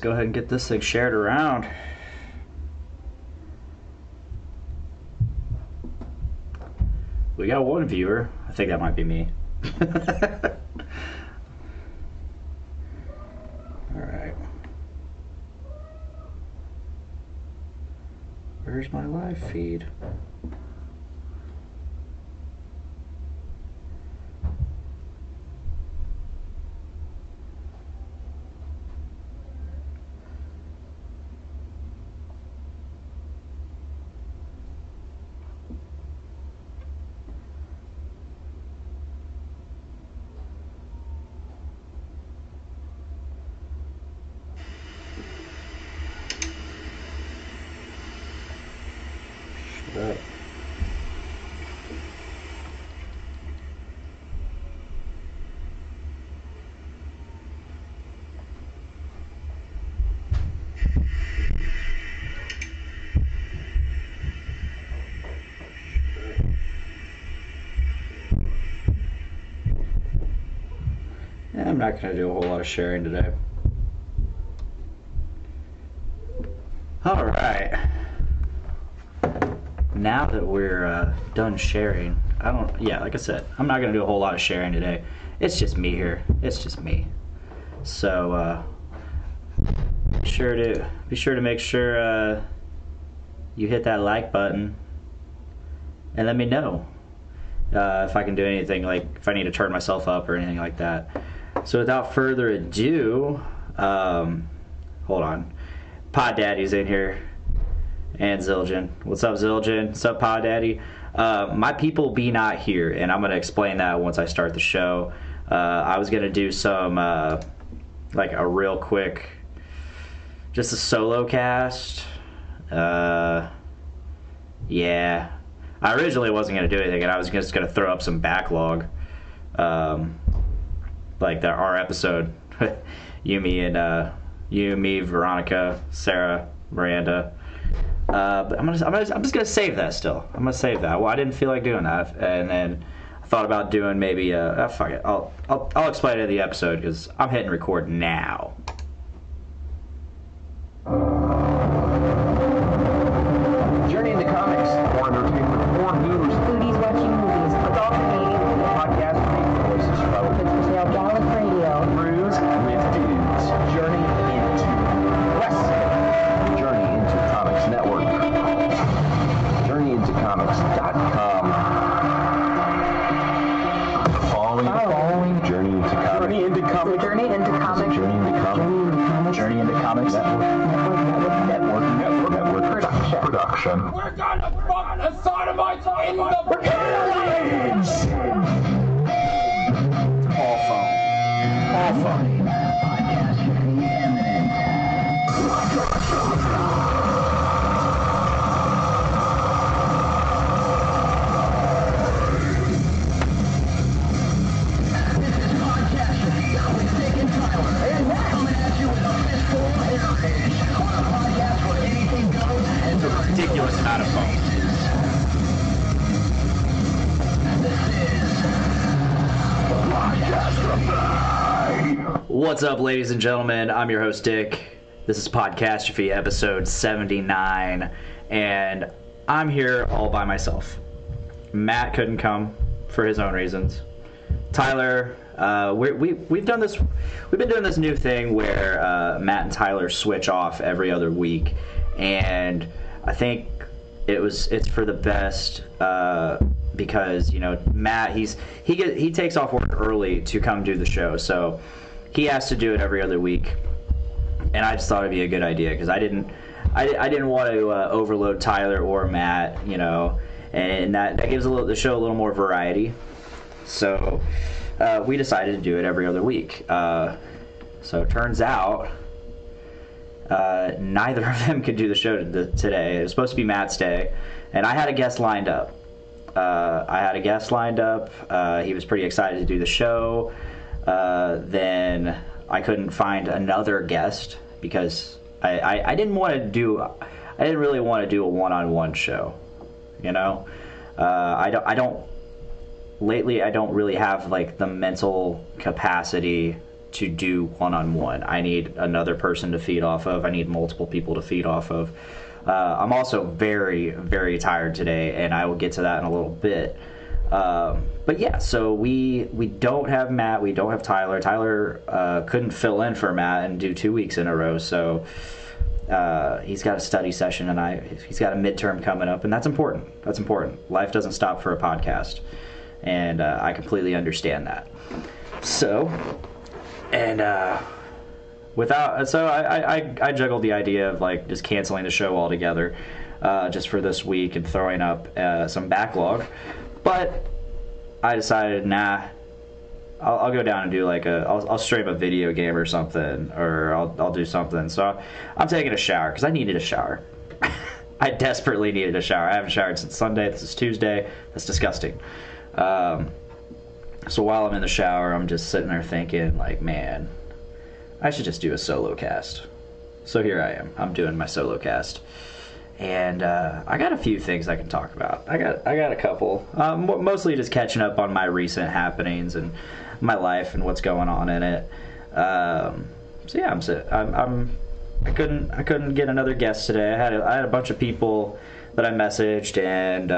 go ahead and get this thing shared around. We got one viewer. I think that might be me. Alright. Where's my live feed? Right. Yeah, I'm not going to do a whole lot of sharing today. All right. Now that we're done sharing, like I said, I'm not going to do a whole lot of sharing today. It's just me here. It's just me. So, be sure to make sure you hit that like button and let me know if I can do anything, like if I need to turn myself up or anything like that. So without further ado, hold on. Pod Daddy's in here. And Zildjian. What's up, Zildjian? What's up, Pod Daddy? My people be not here, and I'm going to explain that once I start the show. I was going to do some, like a real quick, just a solo cast. Yeah. I originally wasn't going to do anything, and I was just going to throw up some backlog. Like our episode. You, me, Veronica, Sarah, Miranda. But I'm just gonna save that still. I'm gonna save that. Well, I didn't feel like doing that, and then I thought about doing maybe fuck it. I'll explain it in the episode because I'm hitting record now. Journey into comics, more entertainment, more news, foodies watching movies, adult meeting, podcast, voices travel, kids for sale, Dallas Radio, cruise with dudes, journey into wrestling, journey into comics network, journeyintocomics.com, following journey into comics, journey into comics, Journey into Comics, journey into comics, journey into comics network production. We're gonna fuck the sodomites in the All phone. Ridiculous amount of phones. What's up, ladies and gentlemen? I'm your host, Dick. This is Podcastrophe, episode 79, and I'm here all by myself. Matt couldn't come for his own reasons. Tyler, we've done this. We've been doing this new thing where Matt and Tyler switch off every other week, and I think it's for the best because Matt he takes off work early to come do the show, so he has to do it every other week, and I just thought it'd be a good idea because I didn't want to overload Tyler or Matt, and that gives the show a little more variety. So we decided to do it every other week. So it turns out neither of them could do the show today. It was supposed to be Matt's day, and I had a guest lined up. He was pretty excited to do the show. Then I couldn't find another guest because I didn't really want to do a one-on-one show. Lately I don't really have like the mental capacity to do one-on-one. I need another person to feed off of. I need multiple people to feed off of. I'm also very, very tired today, and I will get to that in a little bit. But yeah, so we don't have Matt, we don't have Tyler. Tyler couldn't fill in for Matt and do 2 weeks in a row, so he's got a study session, and he's got a midterm coming up, and that's important. That's important. Life doesn't stop for a podcast, and I completely understand that. So, and I juggled the idea of like just canceling the show altogether, just for this week and throwing up some backlog, but I decided, nah, I'll go down and do like I'll stream a video game or something, or I'll do something. So I'm taking a shower because I needed a shower. I desperately needed a shower. I haven't showered since Sunday. This is Tuesday. That's disgusting. So while I'm in the shower, I'm just sitting there thinking, like, man, I should just do a solo cast. So here I am. I'm doing my solo cast. And I got a few things I can talk about. I got a couple. Mostly just catching up on my recent happenings and my life and what's going on in it. So yeah, I couldn't get another guest today. I had a bunch of people that I messaged, and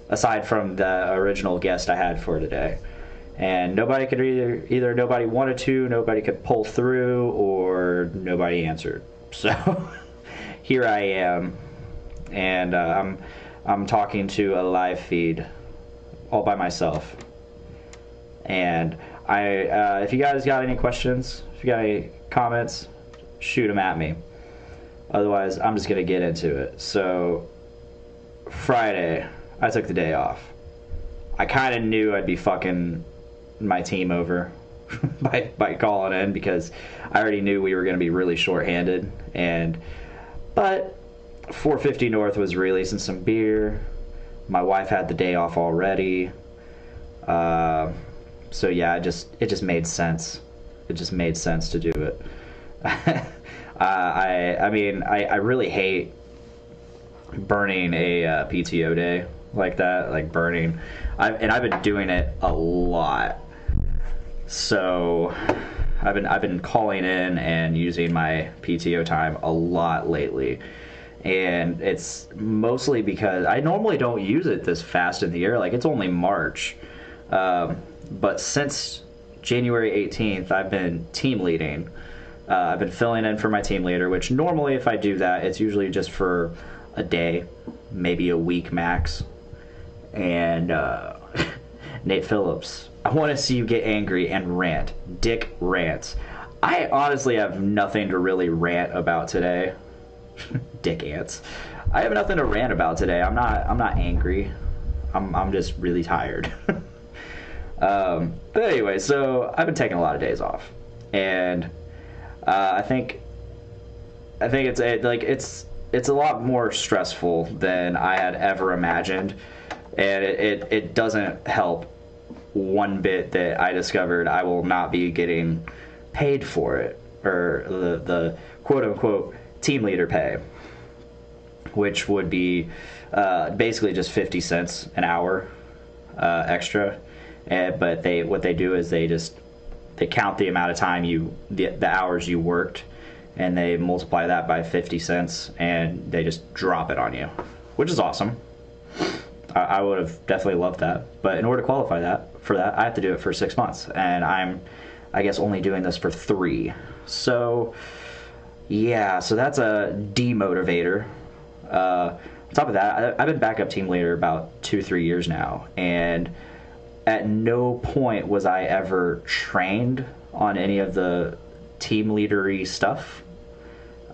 aside from the original guest I had for today, and nobody could either nobody wanted to, nobody could pull through, or nobody answered. So here I am, and I'm talking to a live feed all by myself. And if you guys got any questions, if you got any comments, shoot them at me. Otherwise, I'm just gonna get into it. So Friday, I took the day off. I kind of knew I'd be fucking my team over by calling in, because I already knew we were gonna be really short-handed. But 450 North was releasing some beer. My wife had the day off already. So yeah, it just made sense. It just made sense to do it. I mean, I really hate burning a PTO day like that, like burning. I've been doing it a lot. So I've been calling in and using my PTO time a lot lately, and it's mostly because I normally don't use it this fast in the year. Like, it's only March, but since January 18th, I've been team leading. I've been filling in for my team leader, which normally if I do that, it's usually just for a day, maybe a week max. And Nate Phillips, I want to see you get angry and rant. Dick rants. I honestly have nothing to really rant about today. Dick ants. I have nothing to rant about today. I'm not angry. I'm just really tired. But anyway, so I've been taking a lot of days off, and I think it's a lot more stressful than I had ever imagined, and it doesn't help one bit that I discovered I will not be getting paid for it, or the quote unquote team leader pay, which would be basically just 50 cents an hour extra. But what they do is they count the amount of time the hours you worked, and they multiply that by 50 cents, and they just drop it on you, which is awesome. I would have definitely loved that, but in order to qualify for that, I have to do it for 6 months, and I guess only doing this for 3. So yeah, so that's a demotivator. On top of that, I've been backup team leader about 2-3 years now, and at no point was I ever trained on any of the team leadery stuff.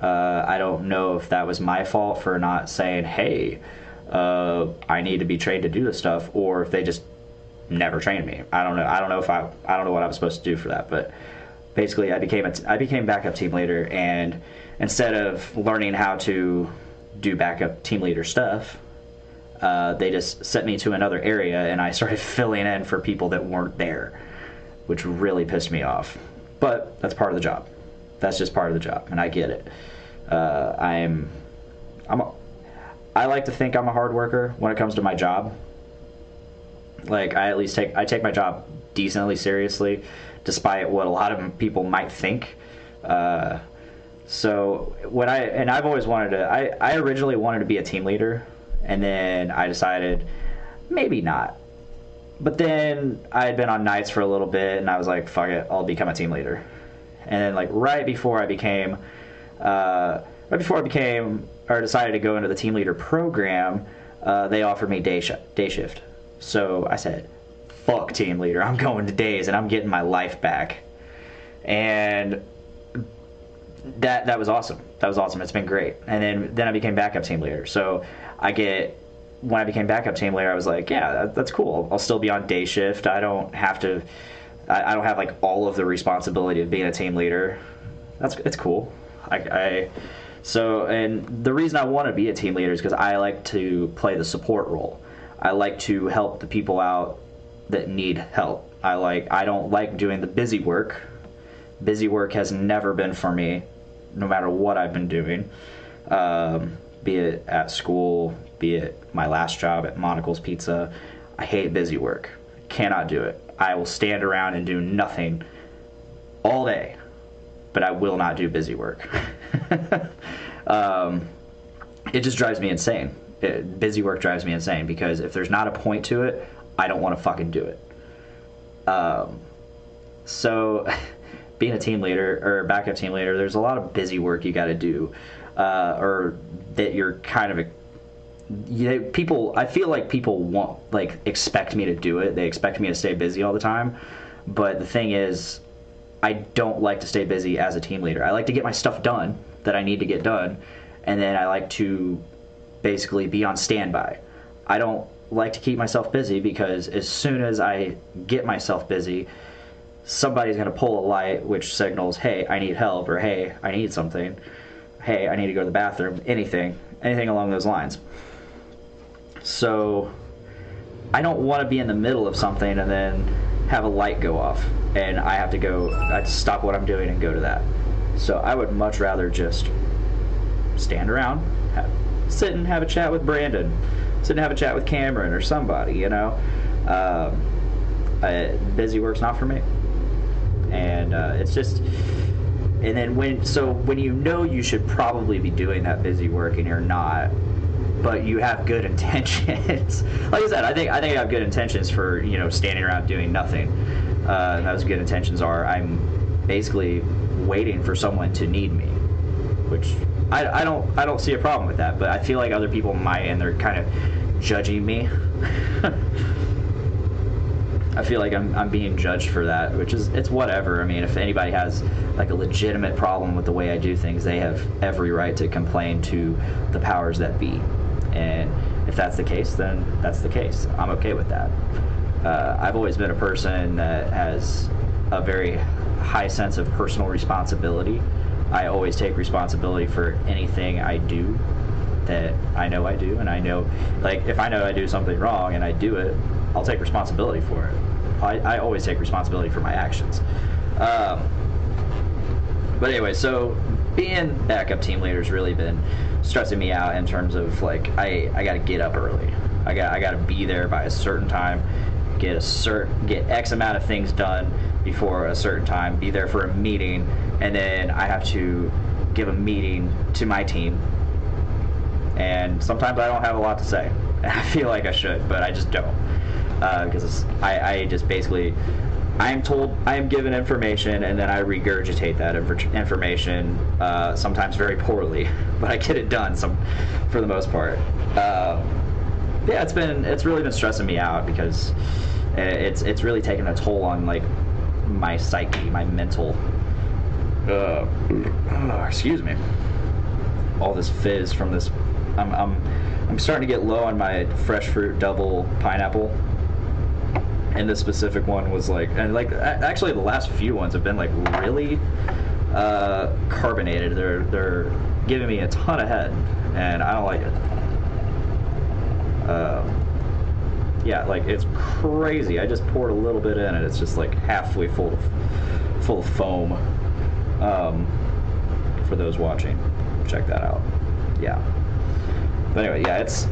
I don't know if that was my fault for not saying, hey, I need to be trained to do this stuff, or if they just never trained me. I don't know. I don't know what I was supposed to do for that. But basically, I became backup team leader, and instead of learning how to do backup team leader stuff, they just sent me to another area, and I started filling in for people that weren't there, which really pissed me off. But that's part of the job. That's just part of the job, and I get it. I like to think I'm a hard worker when it comes to my job. Like, I take my job decently seriously, despite what a lot of people might think. So I've always wanted to. I originally wanted to be a team leader, and then I decided maybe not. But then I had been on nights for a little bit, and I was like, fuck it, I'll become a team leader. And then like right before I decided to go into the team leader program, they offered me day shift. So I said, fuck team leader, I'm going to days and I'm getting my life back. And that was awesome. That was awesome. It's been great. And then I became backup team leader. So when I became backup team leader, I was like, yeah, that's cool. I'll still be on day shift. I don't have like all of the responsibility of being a team leader. It's cool. And the reason I want to be a team leader is because I like to play the support role. I like to help the people out that need help. I don't like doing the busy work. Busy work has never been for me, no matter what I've been doing. Be it at school, be it my last job at Monocle's Pizza. I hate busy work. Cannot do it. I will stand around and do nothing all day, but I will not do busy work. It just drives me insane. Busy work drives me insane because if there's not a point to it, I don't want to fucking do it. So being a team leader or backup team leader, there's a lot of busy work you got to do, or that you're kind of I feel like people expect me to do it. They expect me to stay busy all the time. But the thing is, I don't like to stay busy as a team leader. I like to get my stuff done that I need to get done, and then I like to basically be on standby. I don't like to keep myself busy because as soon as I get myself busy, somebody's going to pull a light which signals, hey, I need help, or hey, I need something. Hey, I need to go to the bathroom. Anything along those lines. So I don't want to be in the middle of something and then have a light go off and I have to stop what I'm doing and go to that. So I would much rather just stand around, sit and have a chat with Brandon, sit and have a chat with Cameron or somebody, you know. Busy work's not for me. And it's just... And then when you know you should probably be doing that busy work and you're not, but you have good intentions. Like I said, I think I have good intentions for, you know, standing around doing nothing. And those good intentions are I'm basically waiting for someone to need me, which I don't see a problem with that. But I feel like other people might, and they're kind of judging me. I feel like I'm being judged for that, which is, it's whatever. I mean, if anybody has like a legitimate problem with the way I do things, they have every right to complain to the powers that be. And if that's the case, then that's the case. I'm okay with that. I've always been a person that has a very high sense of personal responsibility. I always take responsibility for anything I do that I know I do, and I know, like, if I know I do something wrong and I do it, I'll take responsibility for it. I always take responsibility for my actions. But anyway, so being backup team leader has really been stressing me out in terms of, like, I got to get up early. I got to be there by a certain time, get X amount of things done before a certain time, be there for a meeting, and then I have to give a meeting to my team. And sometimes I don't have a lot to say. I feel like I should, but I just don't. Because I just basically, I am given information, and then I regurgitate that information, sometimes very poorly, but I get it done for the most part. Yeah, it's really been stressing me out because it's really taken a toll on, like, my psyche, my mental. Excuse me. All this fizz from this. I'm starting to get low on my fresh fruit double pineapple, and this specific one was like, and like actually the last few ones have been like really carbonated. They're giving me a ton of head, and I don't like it. Yeah, like, it's crazy. I just poured a little bit in, and it's just like halfway full of foam. For those watching, check that out. Yeah. But anyway, yeah, it's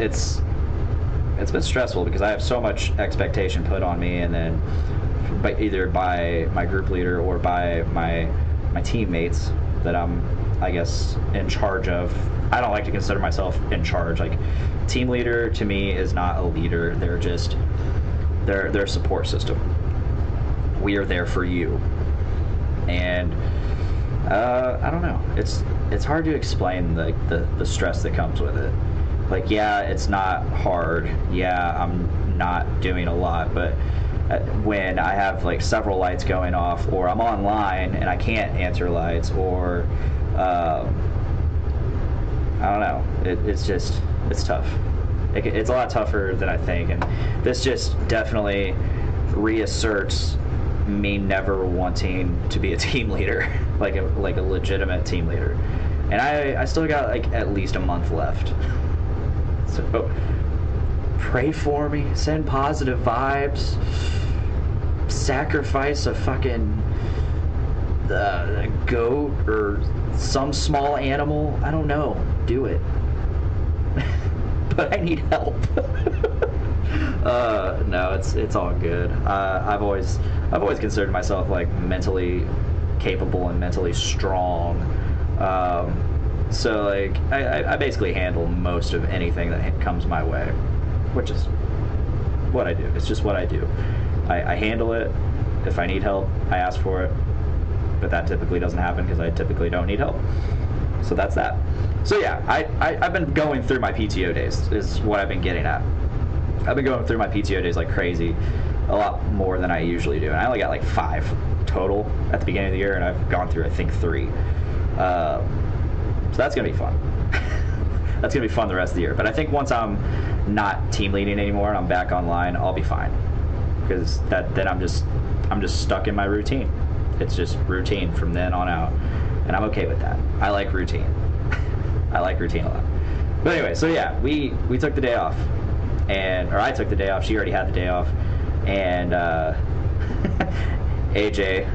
been stressful because I have so much expectation put on me, and then by either by my group leader or by my teammates that I'm, I guess, in charge of. I don't like to consider myself in charge. Like, team leader to me is not a leader. They're just they're a support system. We are there for you, and I don't know. It's hard to explain the stress that comes with it. Like, yeah, it's not hard. Yeah, I'm not doing a lot, but when I have like several lights going off, or I'm online and I can't answer lights, or I don't know. It's tough. It's a lot tougher than I think, and this just definitely reasserts me never wanting to be a team leader, like a legitimate team leader. And I still got like at least a month left. So pray for me, send positive vibes, sacrifice a fucking a goat or some small animal. I don't know. Do it. But I need help. No, it's all good. I've always considered myself like mentally capable and mentally strong. So like I basically handle most of anything that comes my way, which is what I do. It's just what I do. I handle it. If I need help, I ask for it. But that typically doesn't happen because I typically don't need help. So that's that. So yeah, I've been going through my PTO days is what I've been getting at. I've been going through my PTO days like crazy, a lot more than I usually do. And I only got like 5 total at the beginning of the year, and I've gone through I think 3. So that's gonna be fun. That's gonna be fun the rest of the year. But I think once I'm not team leading anymore and I'm back online, I'll be fine. Because then I'm just stuck in my routine. It's just routine from then on out, and I'm okay with that. I like routine. I like routine a lot. But anyway, so yeah, we took the day off, or I took the day off. She already had the day off, and AJ,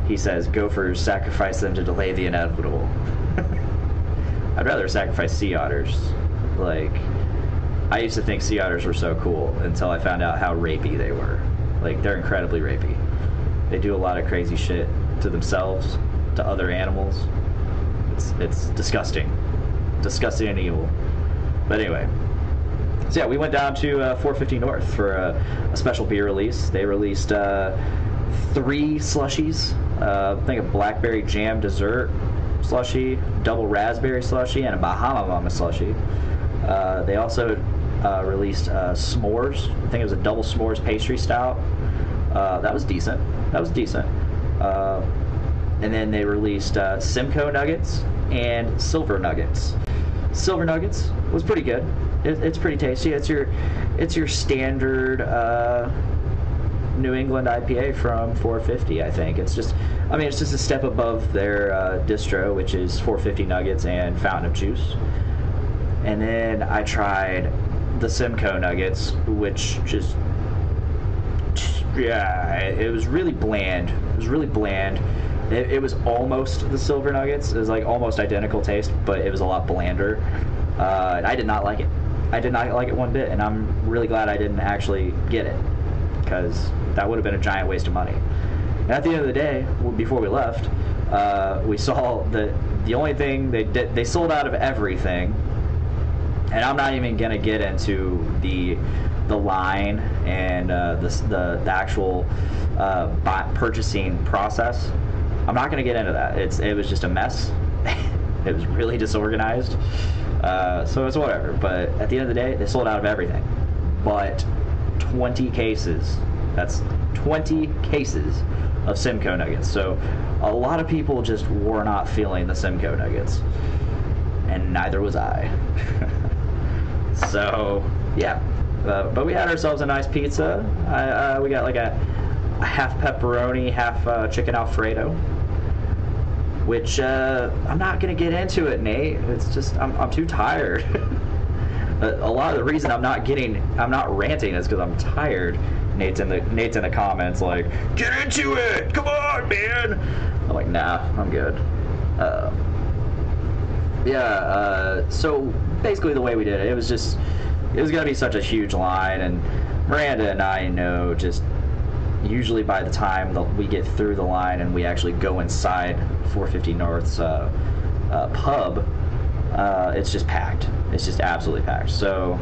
he says, "Gophers sacrifice them to delay the inevitable." I'd rather sacrifice sea otters. Like, I used to think sea otters were so cool until I found out how rapey they were. Like, they're incredibly rapey. They do a lot of crazy shit to themselves, to other animals. It's disgusting. Disgusting and evil. But anyway. So yeah, we went down to 450 North for a special beer release. They released 3 slushies. I think a blackberry jam dessert slushie, double raspberry slushie, and a Bahama Mama slushie. They also released s'mores. I think it was a double s'mores pastry stout. That was decent. And then they released Simcoe Nuggets and Silver Nuggets. Silver Nuggets was pretty good. It's pretty tasty. It's your standard New England IPA from 450. I think it's just a step above their distro, which is 450 Nuggets and Fountain of Juice. And then I tried the Simcoe Nuggets, which just it was really bland. It was almost the Silver Nuggets. It was like almost identical taste, but it was a lot blander. And I did not like it. I did not like it one bit, and I'm really glad I didn't actually get it, because that would have been a giant waste of money. And at the end of the day, before we left, we saw the only thing they sold out of everything, and I'm not even gonna get into the line and the actual purchasing process. I'm not going to get into that. It was just a mess. It was really disorganized. So it's whatever. But at the end of the day, they sold out of everything. But 20 cases. That's 20 cases of Simcoe Nuggets. So a lot of people just were not feeling the Simcoe Nuggets. And neither was I. So, yeah. But we had ourselves a nice pizza. We got like a half pepperoni, half chicken Alfredo, which I'm not gonna get into it, Nate. It's just I'm too tired. A lot of the reason I'm not ranting is because I'm tired. Nate's in the comments like, get into it, come on, man. I'm like, nah, I'm good. So basically the way we did it was gonna be such a huge line, and Miranda and I know just usually by the time we get through the line and we actually go inside 450 North's pub, it's just packed. It's just absolutely packed. So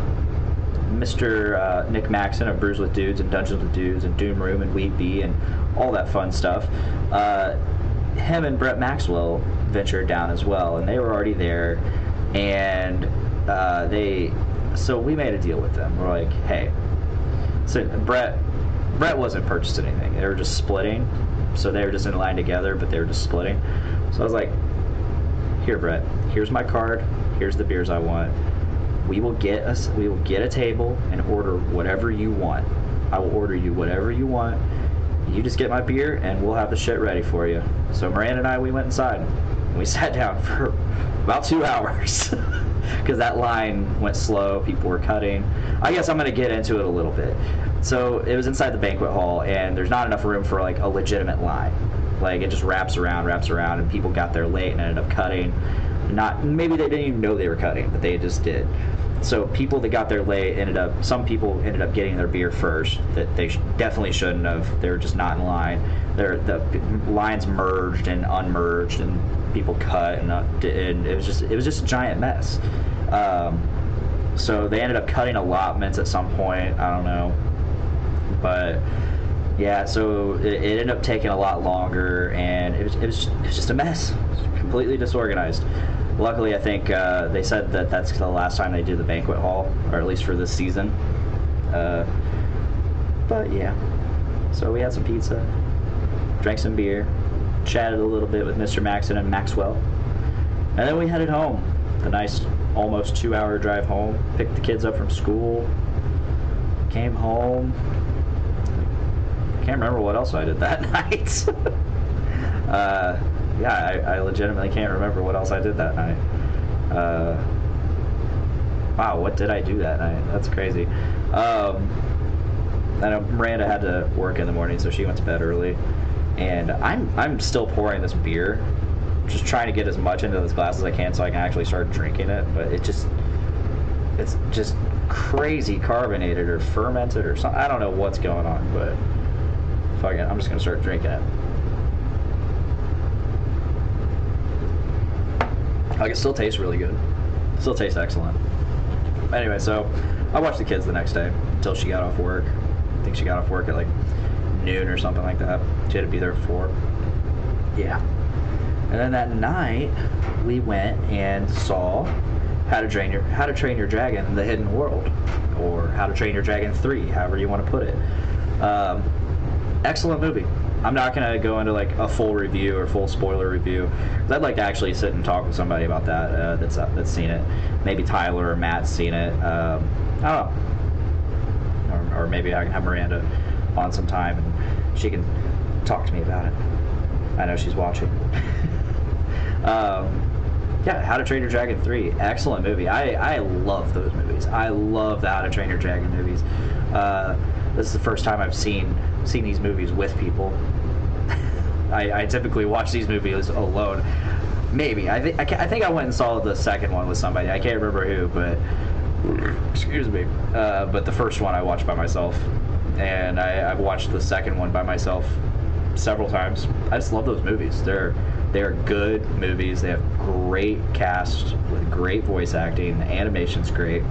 Mr. Nick Maxon of Brews with Dudes and Dungeons with Dudes and Doom Room and Weed Bee and all that fun stuff, him and Brett Maxwell ventured down as well, and they were already there, and so we made a deal with them. We're like, hey, so Brett wasn't purchasing anything. They were just splitting, so they were just in line together, but they were just splitting. So I was like, here, Brett, here's my card, here's the beers I want. We will get a table and order whatever you want. I will order you whatever you want. You just get my beer and we'll have the shit ready for you. So Miranda and I, we went inside and we sat down for about 2 hours because that line went slow. People were cutting. I guess I'm going to get into it a little bit. So it was inside the banquet hall, and there's not enough room for like a legitimate line. Like, it just wraps around, and people got there late and ended up cutting. Maybe they didn't even know they were cutting, but they just did. So people that got there late some people ended up getting their beer first that they definitely shouldn't have. They were just not in line. The lines merged and unmerged, and people cut, and it was just a giant mess. So they ended up cutting allotments at some point. I don't know, but yeah. So it ended up taking a lot longer, and it was just a mess. It was completely disorganized. Luckily, I think they said that that's the last time they do the banquet hall, or at least for this season. But yeah, so we had some pizza, drank some beer, chatted a little bit with Mr. Maxon and Maxwell, and then we headed home. The nice, almost 2-hour drive home. Picked the kids up from school, came home. Can't remember what else I did that night. Yeah, I legitimately can't remember what else I did that night. Wow, what did I do that night? That's crazy. I know Miranda had to work in the morning, so she went to bed early. And I'm still pouring this beer, just trying to get as much into this glass as I can so I can actually start drinking it. But it's just crazy carbonated or fermented or something. I don't know what's going on, but fuck it, I'm just gonna start drinking it. Like, it still tastes really good. Still tastes excellent. Anyway, so I watched the kids the next day until she got off work. I think she got off work at like noon or something like that. She had to be there at 4. Yeah. And then that night, we went and saw How to Train Your Dragon: The Hidden World, or How to Train Your Dragon 3, however you want to put it. Excellent movie. I'm not going to go into like a full review or full spoiler review, because I'd like to actually sit and talk with somebody about that that's seen it. Maybe Tyler or Matt's seen it. I don't know. Or maybe I can have Miranda on sometime and she can talk to me about it. I know she's watching. Yeah, How to Train Your Dragon 3. Excellent movie. I love those movies. I love the How to Train Your Dragon movies. This is the first time I've seen these movies with people. I typically watch these movies alone. Maybe. I think I went and saw the second one with somebody. I can't remember who, but excuse me. But the first one I watched by myself, and I've watched the second one by myself several times. I just love those movies. They're good movies. They have great cast with great voice acting. The animation's great.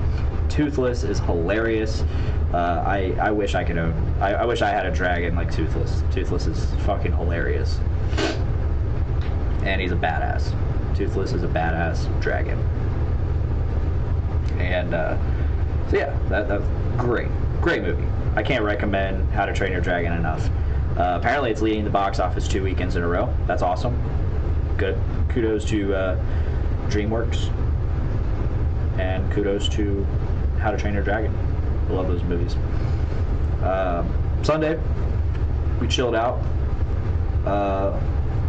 Toothless is hilarious. I wish I could own. I wish I had a dragon like Toothless. Toothless is fucking hilarious, and he's a badass. Toothless is a badass dragon. And so yeah, that's great movie. I can't recommend How to Train Your Dragon enough. Apparently, it's leading the box office 2 weekends in a row. That's awesome. Good. Kudos to DreamWorks, and kudos to How to Train Your Dragon. I love those movies. Sunday, we chilled out.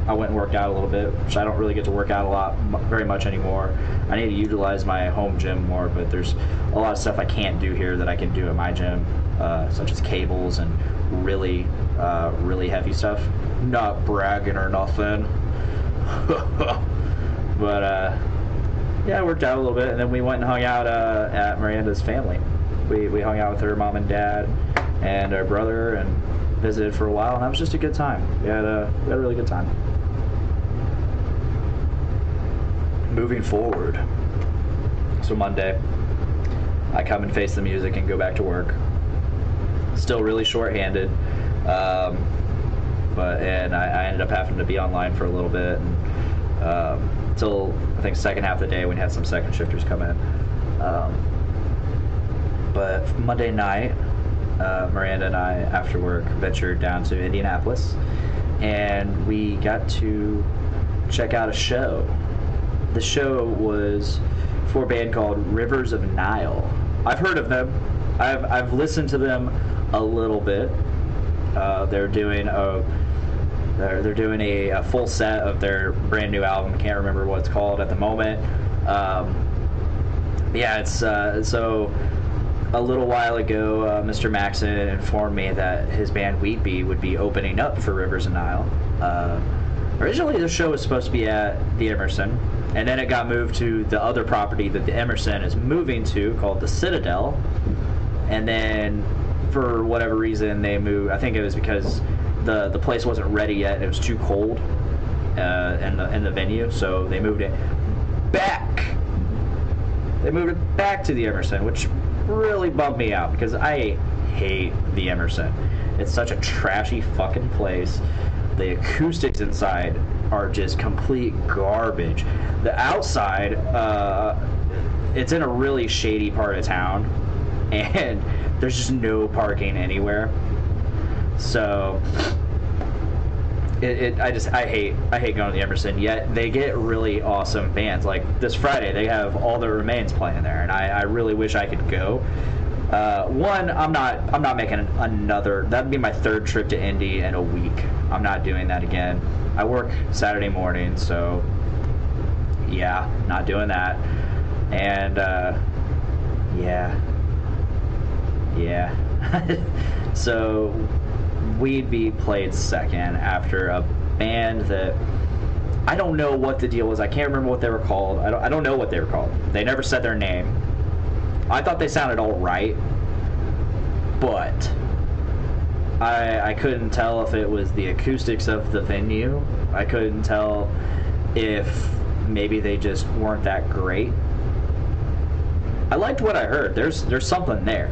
I went and worked out a little bit, which I don't really get to work out very much anymore. I need to utilize my home gym more, but there's a lot of stuff I can't do here that I can do at my gym, such as cables and really heavy stuff. Not bragging or nothing. But yeah, I worked out a little bit, and then we went and hung out at Miranda's family. We hung out with her mom and dad and our brother, and visited for a while, and that was just a good time. We had a really good time. Moving forward, so Monday, I come and face the music and go back to work. Still really short-handed, and I ended up having to be online for a little bit, and, till I think second half of the day when we had some second shifters come in. But Monday night, Miranda and I, after work, ventured down to Indianapolis, and we got to check out a show. The show was for a band called Rivers of Nile. I've heard of them. I've listened to them a little bit. They're doing a full set of their brand new album. Can't remember what it's called at the moment. Yeah, it's so. A little while ago, Mr. Maxon informed me that his band Wheatbee would be opening up for Rivers of Nile. Originally, the show was supposed to be at the Emerson, and then it got moved to the other property that the Emerson is moving to, called the Citadel. And then, for whatever reason, they moved. I think it was because the place wasn't ready yet; it was too cold in the venue, so they moved it back. They moved it back to the Emerson, which really bummed me out because I hate the Emerson. It's such a trashy fucking place. The acoustics inside are just complete garbage. The outside, it's in a really shady part of town, and there's just no parking anywhere. So I hate going to the Emerson. Yet they get really awesome bands. Like this Friday, they have All That Remains playing there, and I really wish I could go. One, I'm not making another. That'd be my third trip to Indy in a week. I'm not doing that again. I work Saturday morning, so yeah, not doing that. And yeah. So Wheatbee played second after a band that I don't know what the deal was. I can't remember what they were called. I don't know what they were called. They never said their name. I thought they sounded all right, but I couldn't tell if it was the acoustics of the venue. I couldn't tell if maybe they just weren't that great. I liked what I heard. There's something there,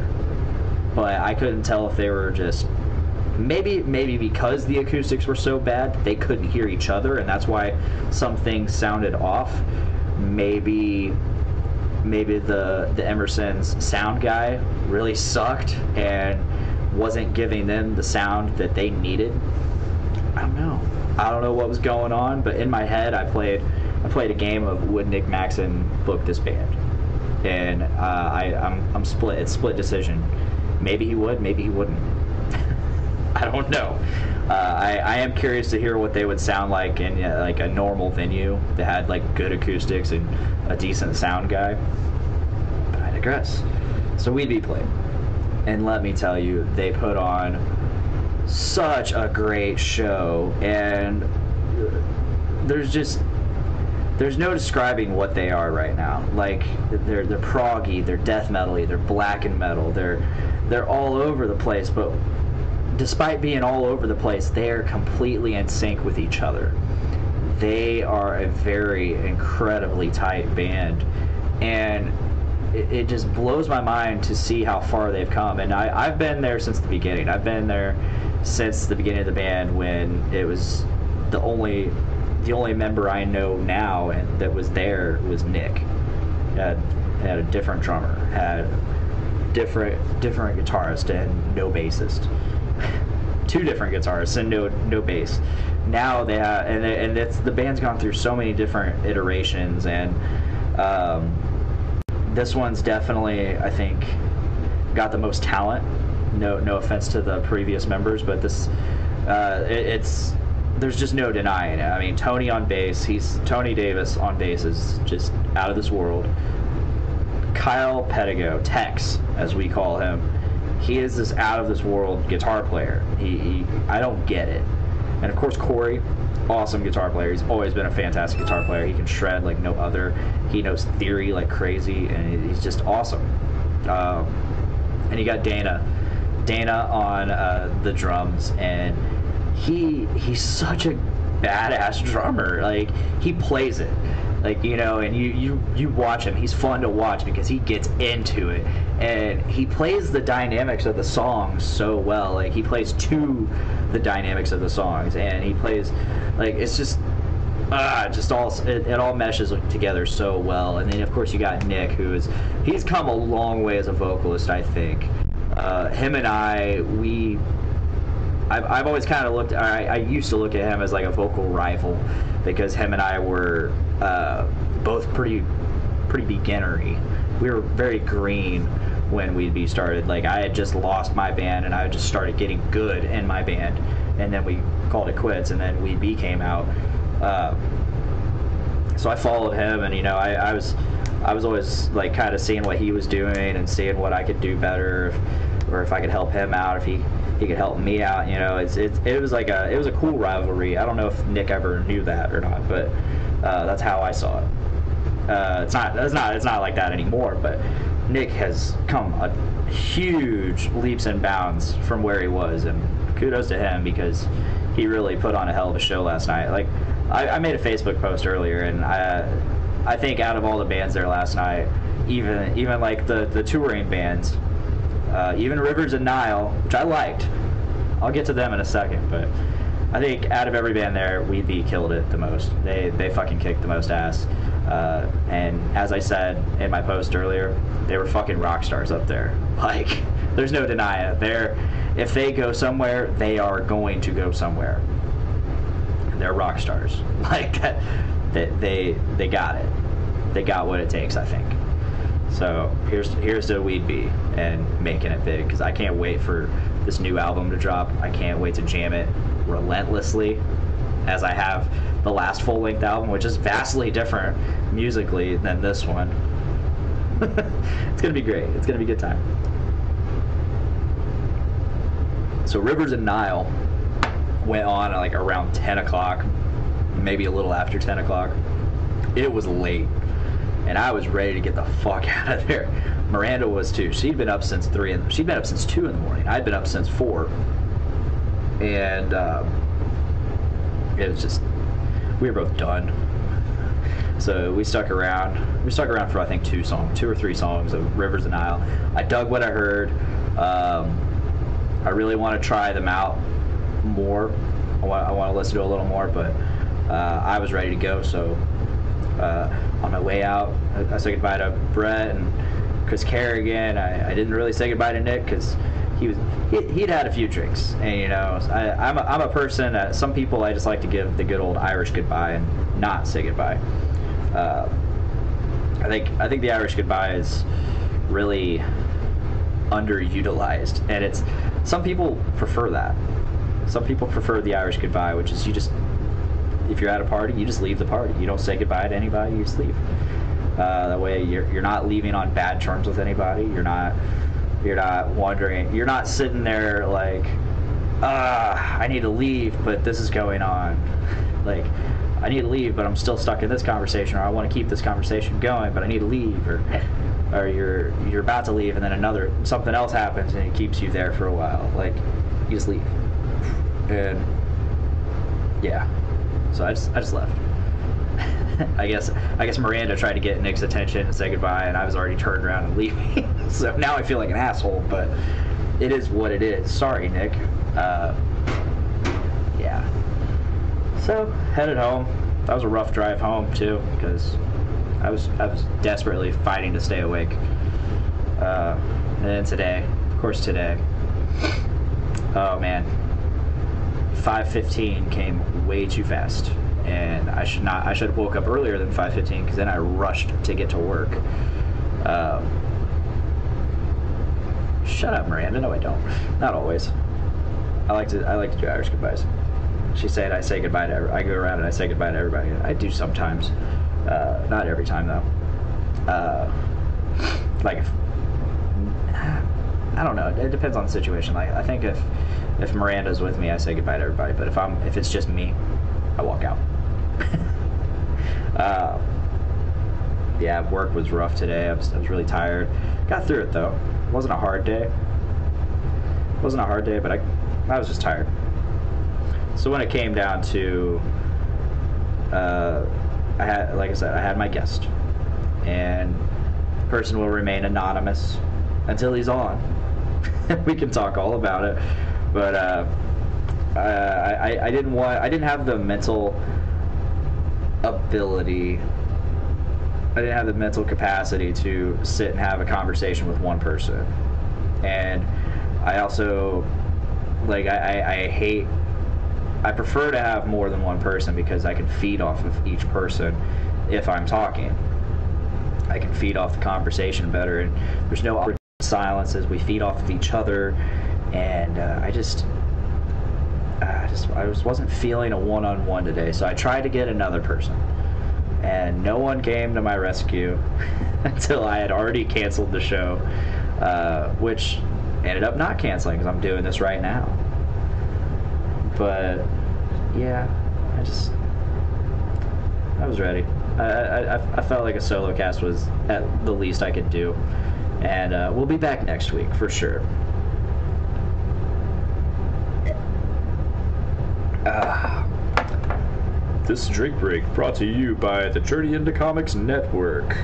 but I couldn't tell if they were just maybe because the acoustics were so bad they couldn't hear each other, and that's why some things sounded off. Maybe the Emerson's sound guy really sucked and wasn't giving them the sound that they needed. I don't know what was going on, but in my head I played a game of would Nick Maxon book this band, and I'm split. It's split decision. Maybe he would, maybe he wouldn't. I don't know. I am curious to hear what they would sound like in like a normal venue that had like good acoustics and a decent sound guy. But I digress. So Wheatbee played, and let me tell you, they put on such a great show, and there's no describing what they are right now. Like they're proggy, they're death metal-y, they're black and metal, they're all over the place, but despite being all over the place, they are completely in sync with each other. They are a very incredibly tight band, and it just blows my mind to see how far they've come. And I've been there since the beginning. I've been there since the beginning of the band, when it was the only member I know now and that was there was Nick. Had a different drummer, had different guitarist, and no bassist. Two different guitarists and no bass. Now they have, and it's the band's gone through so many different iterations, and this one's definitely, I think, got the most talent. No offense to the previous members, but this there's just no denying it. I mean, Tony Davis on bass is just out of this world. Kyle Pedigo, Tex, as we call him, he is this out of this world guitar player. I don't get it. And of course Corey, awesome guitar player. He's always been a fantastic guitar player. He can shred like no other. He knows theory like crazy, and he's just awesome. And you got Dana Dana on the drums, and he's such a badass drummer. Like, he plays it, like, you know, and you watch him. He's fun to watch because he gets into it, and he plays the dynamics of the songs so well. Like, he plays to the dynamics of the songs, and he plays, like, it's just it all meshes together so well. And then of course you got Nick, he's come a long way as a vocalist, I think. Him and I've always kind of looked. I used to look at him as like a vocal rival, because him and I were both pretty beginnery. We were very green when we started. Like, I had just lost my band, and I just started getting good in my band, and then we called it quits, and then We came out. So I followed him, and, you know, I was always like kind of seeing what he was doing and seeing what I could do better, or if I could help him out, if he could help me out. You know, it was a cool rivalry. I don't know if Nick ever knew that or not, but that's how I saw it. It's not like that anymore, but Nick has come a huge leaps and bounds from where he was, and kudos to him, because he really put on a hell of a show last night. Like, I made a Facebook post earlier, and I think out of all the bands there last night, even like the touring bands, even Rivers and Nile, which I liked, I'll get to them in a second, but I think out of every band there, We killed it the most. They fucking kicked the most ass. And as I said in my post earlier, they were fucking rock stars up there. Like, there's no denying it. If they go somewhere, they are going to go somewhere. They're rock stars. Like that. They got it. They got what it takes, I think. So here's to We'd Be and making it big, because I can't wait for this new album to drop. I can't wait to jam it relentlessly, as I have the last full-length album, which is vastly different musically than this one. It's gonna be great. It's gonna be a good time. So Rivers and Nile went on like around 10 o'clock, maybe a little after 10 o'clock. It was late, and I was ready to get the fuck out of there. Miranda was too. She'd been up since 2 in the morning. I'd been up since 4, and it was just, we were both done. So we stuck around. We stuck around for, I think, 2 or 3 songs of Rivers and Nile. I dug what I heard. I really want to try them out more. I want to listen to a little more, but I was ready to go. So on my way out, I said goodbye to Brett and Chris Kerrigan. I didn't really say goodbye to Nick, because he'd had a few drinks, and, you know, I'm a person that some people, I just like to give the good old Irish goodbye and not say goodbye. I think the Irish goodbye is really underutilized, and it's, some people prefer that. Some people prefer the Irish goodbye, which is, you just, if you're at a party, you just leave the party. You don't say goodbye to anybody, you just leave. That way you're not leaving on bad terms with anybody. You're not wondering, you're not sitting there like, I need to leave, but this is going on. Like, I need to leave, but I'm still stuck in this conversation, or I want to keep this conversation going, but I need to leave, or you're about to leave, and then something else happens, and it keeps you there for a while. Like, you just leave. And yeah, so I just left. I guess Miranda tried to get Nick's attention and say goodbye, and I was already turned around and leaving. So now I feel like an asshole, but it is what it is. Sorry, Nick. Yeah. So headed home. That was a rough drive home too, because I was desperately fighting to stay awake. And then today, oh man, 5:15 came way too fast. And I should have woke up earlier than 5:15, because then I rushed to get to work. Shut up, Miranda. No, I don't. Not always. I like to do Irish goodbyes. She said I say goodbye to I go around and I say goodbye to everybody. I do sometimes. Not every time though. Like if, I don't know. It depends on the situation. Like, I think if Miranda's with me, I say goodbye to everybody. But if it's just me, I walk out. Yeah, work was rough today. I was really tired. Got through it though. It wasn't a hard day. It wasn't a hard day, but I was just tired. So when it came down to, I had my guest, and the person will remain anonymous until he's on. We can talk all about it, but I didn't have the mental ability. I didn't have the mental capacity to sit and have a conversation with one person, and I also I prefer to have more than one person because I can feed off of each person if I'm talking. I can feed off the conversation better, and there's no awkward silences. We feed off of each other, and I wasn't feeling a one-on-one today, so I tried to get another person, and no one came to my rescue until I had already canceled the show, which ended up not canceling because I'm doing this right now. But yeah, I was ready. I felt like a solo cast was at the least I could do, and we'll be back next week for sure. This drink break brought to you by the Journey into Comics Network.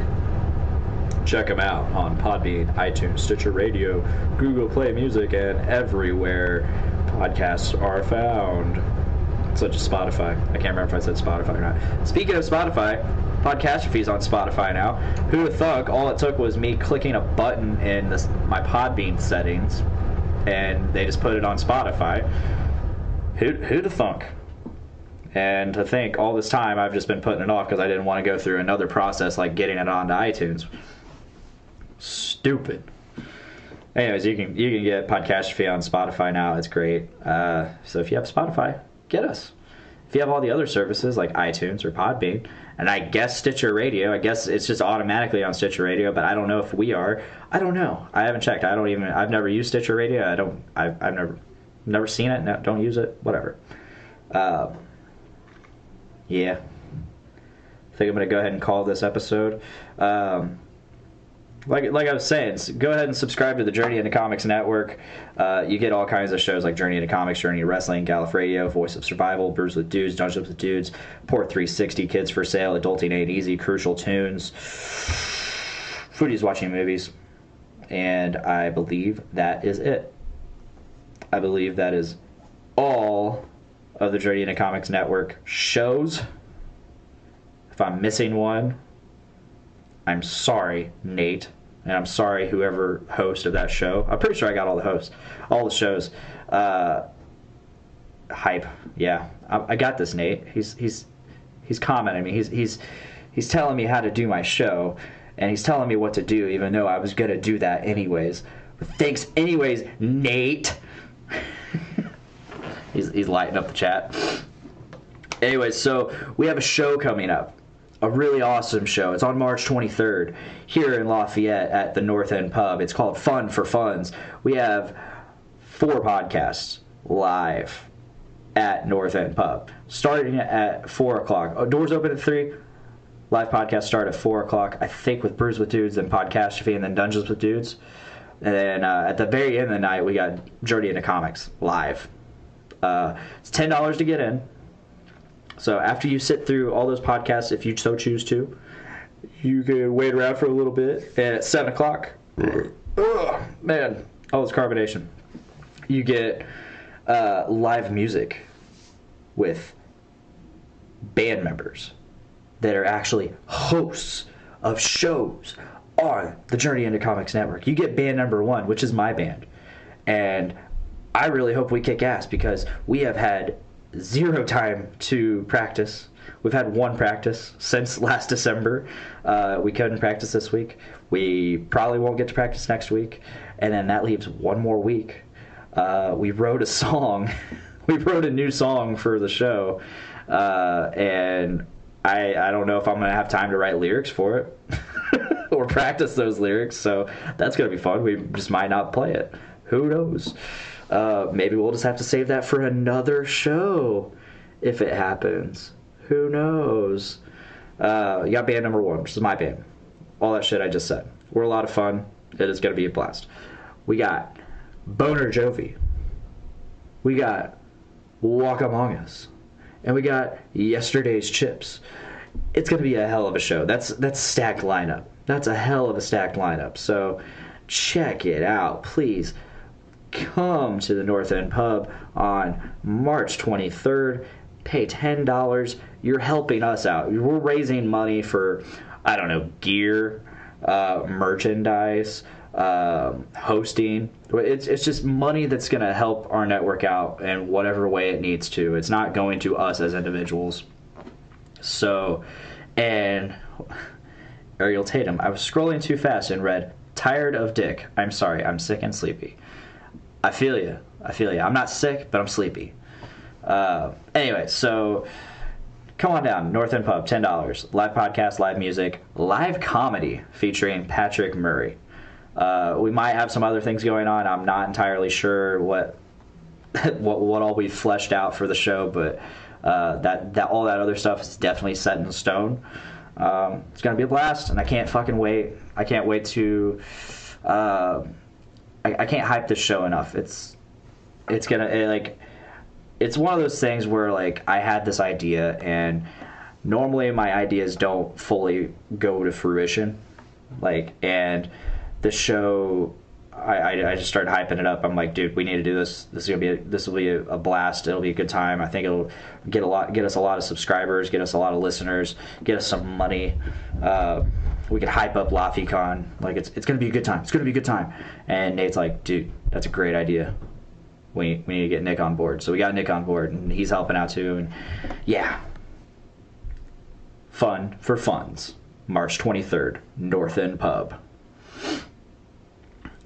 Check them out on Podbean, iTunes, Stitcher Radio, Google Play Music, and everywhere podcasts are found. Such as Spotify. I can't remember if I said Spotify or not. Speaking of Spotify, Podcastrophy's on Spotify now. Who would thunk? All it took was me clicking a button in my Podbean settings, and they just put it on Spotify. Who'd have thunk? And to think all this time I've just been putting it off because I didn't want to go through another process like getting it onto iTunes. Stupid. Anyways, you can get Podcastrophy on Spotify now. It's great. So if you have Spotify, get us. If you have all the other services like iTunes or Podbean, and I guess Stitcher Radio, I guess it's just automatically on Stitcher Radio, but I don't know if we are. I don't know. I haven't checked. I've never used Stitcher Radio. I've never seen it. No, don't use it. Whatever. Yeah. I think I'm going to go ahead and call this episode. Like I was saying, go ahead and subscribe to the Journey into Comics Network. You get all kinds of shows like Journey into Comics, Journey to Wrestling, Gallif Radio, Voice of Survival, Brews with Dudes, Dungeons with Dudes, Port 360, Kids for Sale, Adulting Ain't Easy, Crucial Tunes, Foodie's Watching Movies, and I believe that is it. I believe that is all of the Journey into Comics Network shows. If I'm missing one, I'm sorry, Nate, and I'm sorry whoever host of that show. I'm pretty sure I got all the hosts, all the shows. Hype, yeah, I got this, Nate. He's commenting me. He's telling me how to do my show, and he's telling me what to do, even though I was gonna do that anyways. But thanks, anyways, Nate. He's lighting up the chat. Anyways, so we have a show coming up. A really awesome show. It's on March 23rd here in Lafayette at the North End Pub. It's called Fun for Funds. We have 4 podcasts live at North End Pub, starting at 4 o'clock. Doors open at 3. Live podcasts start at 4 o'clock, I think, with Brews with Dudes, then Podcastrophy, and then Dungeons with Dudes. And then at the very end of the night, we got Journey into Comics live. It's $10 to get in. So after you sit through all those podcasts, if you so choose to, you can wait around for a little bit. And at 7 o'clock, man, all this carbonation. You get live music with band members that are actually hosts of shows on the Journey into Comics Network. You get band number 1, which is my band. And I really hope we kick ass because we have had 0 time to practice. We've had 1 practice since last December. We couldn't practice this week. We probably won't get to practice next week. And then that leaves 1 more week. We wrote a song. We wrote a new song for the show. And I don't know if I'm going to have time to write lyrics for it or practice those lyrics. So that's going to be fun. We just might not play it. Who knows? Maybe we'll just have to save that for another show if it happens. Who knows? You got band number 1, which is my band. All that shit I just said. We're a lot of fun. It is going to be a blast. We got Boner Jovi. We got Walk Among Us. And we got Yesterday's Chips. It's going to be a hell of a show. That's stacked lineup. That's a hell of a stacked lineup. So check it out. Please come to the North End Pub on March 23rd. Pay $10. You're helping us out. We're raising money for, I don't know, gear, merchandise, hosting. It's just money that's going to help our network out in whatever way it needs to. It's not going to us as individuals. So, and Ariel Tatum, I was scrolling too fast and read, tired of dick. I'm sorry, I'm sick and sleepy. I feel you. I'm not sick, but I'm sleepy. Anyway, so come on down, North End Pub, $10. Live podcast, live music, live comedy featuring Patrick Murray. We might have some other things going on. I'm not entirely sure what all we've fleshed out for the show, but that all that other stuff is definitely set in stone. It's gonna be a blast, and I can't fucking wait. I can't wait to. I can't hype this show enough. It's one of those things where like I had this idea, and normally my ideas don't fully go to fruition, and the show, I just started hyping it up. I'm like, dude, we need to do this. This will be a blast. It'll be a good time. I think it'll get us a lot of subscribers, get us a lot of listeners, get us some money. We could hype up LaFiCon. Like it's gonna be a good time. It's gonna be a good time. And Nate's like, dude, that's a great idea. We need to get Nick on board. So we got Nick on board, and he's helping out too. And yeah, fun for funds. March 23rd, North End Pub.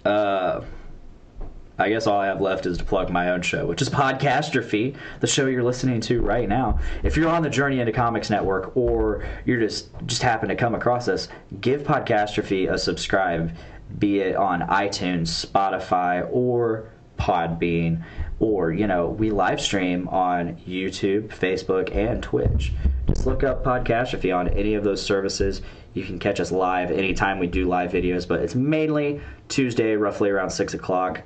I guess all I have left is to plug my own show, which is Podcastrophe, the show you're listening to right now. If you're on the Journey into Comics network, or you're just happen to come across us, give Podcastrophe a subscribe, be it on iTunes, Spotify, or Podbean, or we live stream on YouTube, Facebook, and Twitch. Just look up Podcastrophe on any of those services. You can catch us live anytime we do live videos, but it's mainly Tuesday, roughly around 6 o'clock.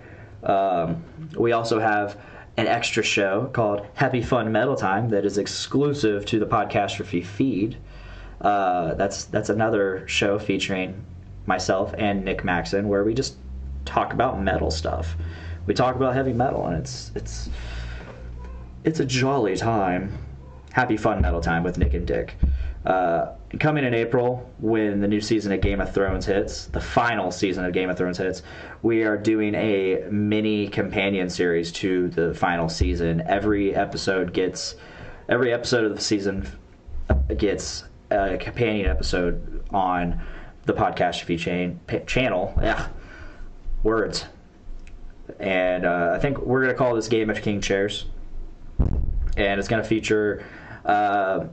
We also have an extra show called Happy Fun Metal Time that is exclusive to the Podcastrophe feed. That's another show featuring myself and Nick Maxon, where we just talk about metal stuff. We talk about heavy metal, and it's a jolly time. Happy Fun Metal Time with Nick and Dick. Coming in April, when the new season of Game of Thrones hits, the final season of Game of Thrones hits, we are doing a mini companion series to the final season. Every episode of the season gets a companion episode on the Podcastrophe channel. Yeah, words. And I think we're going to call this Game of King Chairs. And it's going to feature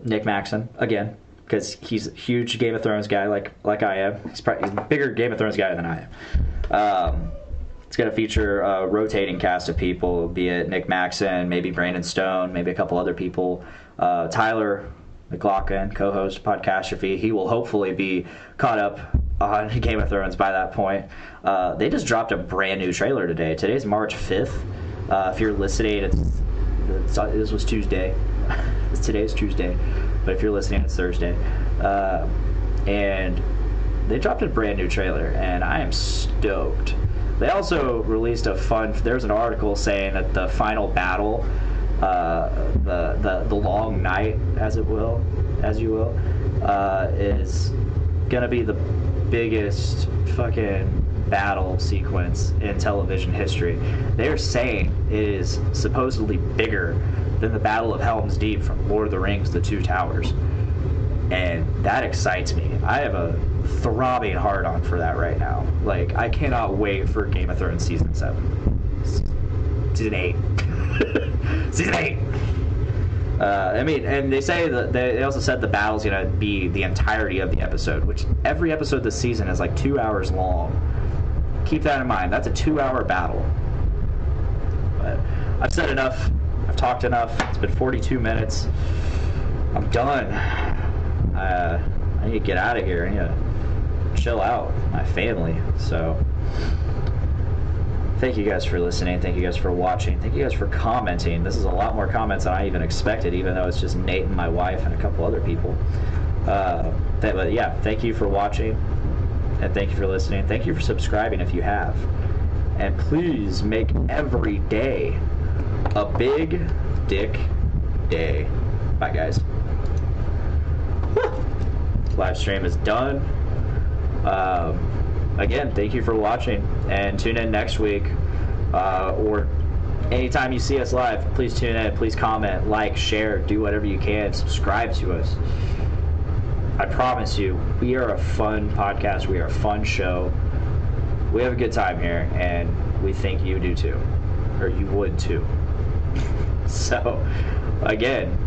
Nick Maxon again, because he's a huge Game of Thrones guy, like I am. He's a bigger Game of Thrones guy than I am. It's going to feature a rotating cast of people, be it Nick Maxon, maybe Brandon Stone, maybe a couple other people. Tyler McLaughlin, co-host Podcastrophe, he will hopefully be caught up on Game of Thrones by that point. They just dropped a brand new trailer today. Today's March 5th. If you're listening, this was Tuesday. Today's Tuesday, but if you're listening, it's Thursday. And they dropped a brand new trailer, and I am stoked. They also released there's an article saying that the final battle, the long night, as you will, is gonna be the biggest fucking battle sequence in television history. They're saying it is supposedly bigger than the Battle of Helm's Deep from Lord of the Rings: The Two Towers. And that excites me. I have a throbbing hard-on for that right now. Like, I cannot wait for Game of Thrones Season 7. Season 8. Season 8! And they say that they also said the battle's gonna be the entirety of the episode, which every episode this season is like 2 hours long. Keep that in mind. That's a 2-hour battle. But I've said enough. I've talked enough. It's been 42 minutes. I'm done. I need to get out of here. I need to chill out with my family. So, Thank you guys for listening. Thank you guys for watching. Thank you guys for commenting. This is a lot more comments than I even expected, even though it's just Nate and my wife and a couple other people. But yeah, thank you for watching, and thank you for listening. Thank you for subscribing if you have. And please make every day a big dick day. Bye, guys. Live stream is done. Again, thank you for watching, and tune in next week, or anytime you see us live. Please tune in, please comment, like, share, do whatever you can, subscribe to us. I promise you, we are a fun podcast, we are a fun show, we have a good time here, and we think you do too, or you would too. So again,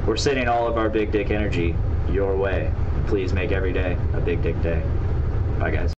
we're sending all of our big dick energy your way. Please make every day a big dick day. Bye, guys.